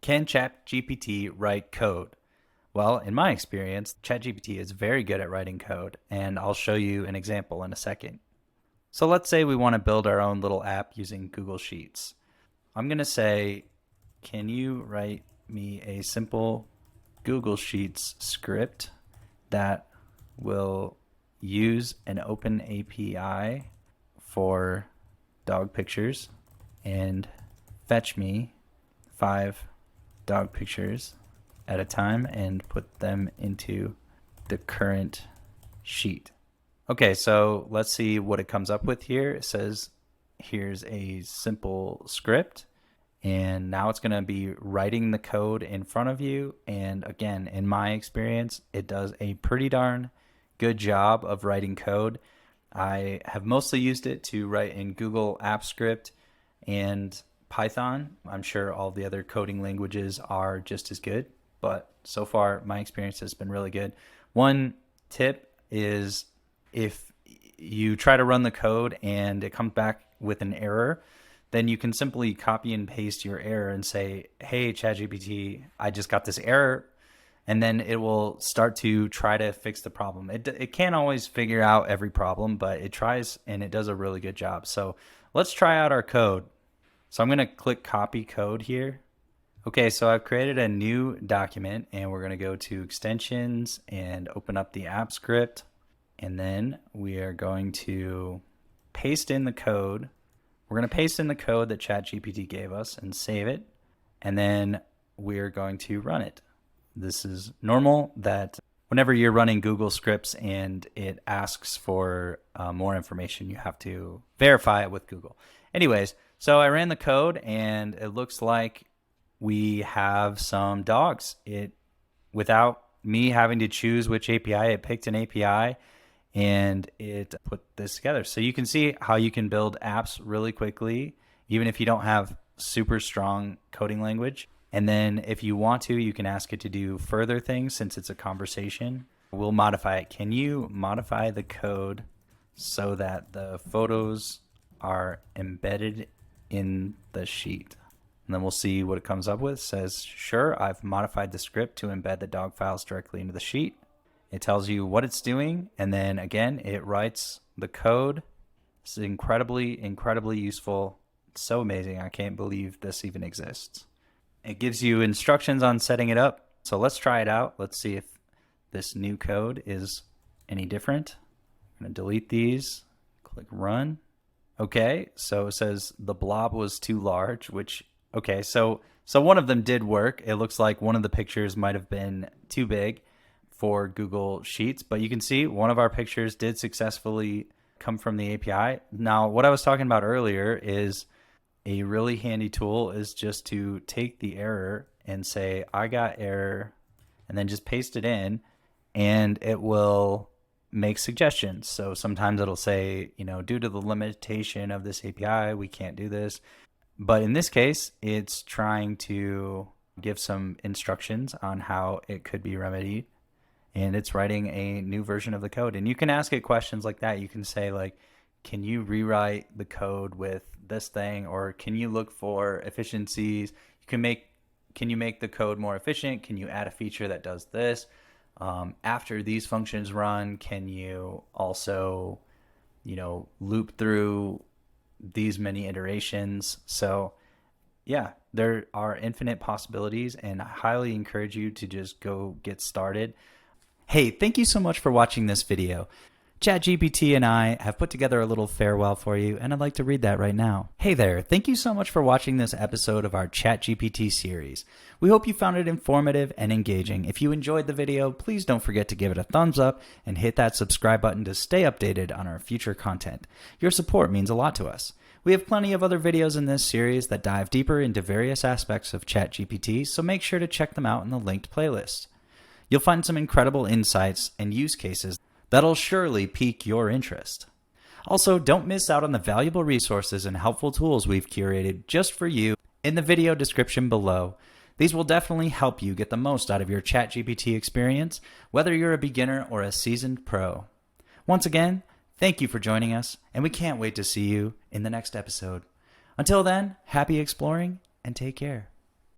Can ChatGPT write code? Well, in my experience, ChatGPT is very good at writing code, and I'll show you an example in a second. So let's say we want to build our own little app using Google Sheets. I'm going to say, can you write me a simple Google Sheets script that will use an open API for dog pictures and fetch me 5 dog pictures at a time and put them into the current sheet. Okay, so let's see what it comes up with here. It says, here's a simple script, and now it's going to be writing the code in front of you. And again, in my experience, it does a pretty darn good job of writing code. I have mostly used it to write in Google Apps Script and Python. I'm sure all the other coding languages are just as good, but so far my experience has been really good. One tip is if you try to run the code and it comes back with an error, then you can simply copy and paste your error and say, hey, ChatGPT, I just got this error. And then it will start to try to fix the problem. It can't always figure out every problem, but it tries and it does a really good job. So let's try out our code. So I'm going to click copy code here. Okay, so I've created a new document and we're going to go to extensions and open up the app script. And then we are going to paste in the code. We're going to paste in the code that ChatGPT gave us and save it. And then we're going to run it. This is normal that whenever you're running Google scripts and it asks for more information, you have to verify it with Google. Anyways, so I ran the code and it looks like we have some dogs. Without me having to choose which API, it picked an API and it put this together. So you can see how you can build apps really quickly, even if you don't have super strong coding language. And then if you want to, you can ask it to do further things since it's a conversation. We'll modify it. Can you modify the code so that the photos are embedded in the sheet? And then we'll see what it comes up with. It says, sure, I've modified the script to embed the dog files directly into the sheet. It tells you what it's doing, and then again, it writes the code. This is incredibly, incredibly useful. It's so amazing. I can't believe this even exists. It gives you instructions on setting it up. So let's try it out. Let's see if this new code is any different. I'm going to delete these, click run. Okay, so it says the blob was too large, which, okay, so one of them did work. It looks like one of the pictures might have been too big for Google Sheets, but you can see one of our pictures did successfully come from the API. Now, what I was talking about earlier is a really handy tool is just to take the error and say, I got error, and then just paste it in, and it will make suggestions. So sometimes it'll say, due to the limitation of this API, we can't do this. But in this case, it's trying to give some instructions on how it could be remedied. And it's writing a new version of the code. And you can ask it questions like that. You can say like, can you rewrite the code with this thing? Or can you look for efficiencies? Can you make the code more efficient? Can you add a feature that does this? After these functions run, can you also, loop through these many iterations? So yeah, there are infinite possibilities, and I highly encourage you to just go get started. Hey, thank you so much for watching this video. ChatGPT and I have put together a little farewell for you, and I'd like to read that right now. Hey there, thank you so much for watching this episode of our ChatGPT series. We hope you found it informative and engaging. If you enjoyed the video, please don't forget to give it a thumbs up and hit that subscribe button to stay updated on our future content. Your support means a lot to us. We have plenty of other videos in this series that dive deeper into various aspects of ChatGPT, so make sure to check them out in the linked playlist. You'll find some incredible insights and use cases that'll surely pique your interest. Also, don't miss out on the valuable resources and helpful tools we've curated just for you in the video description below. These will definitely help you get the most out of your ChatGPT experience, whether you're a beginner or a seasoned pro. Once again, thank you for joining us, and we can't wait to see you in the next episode. Until then, happy exploring and take care.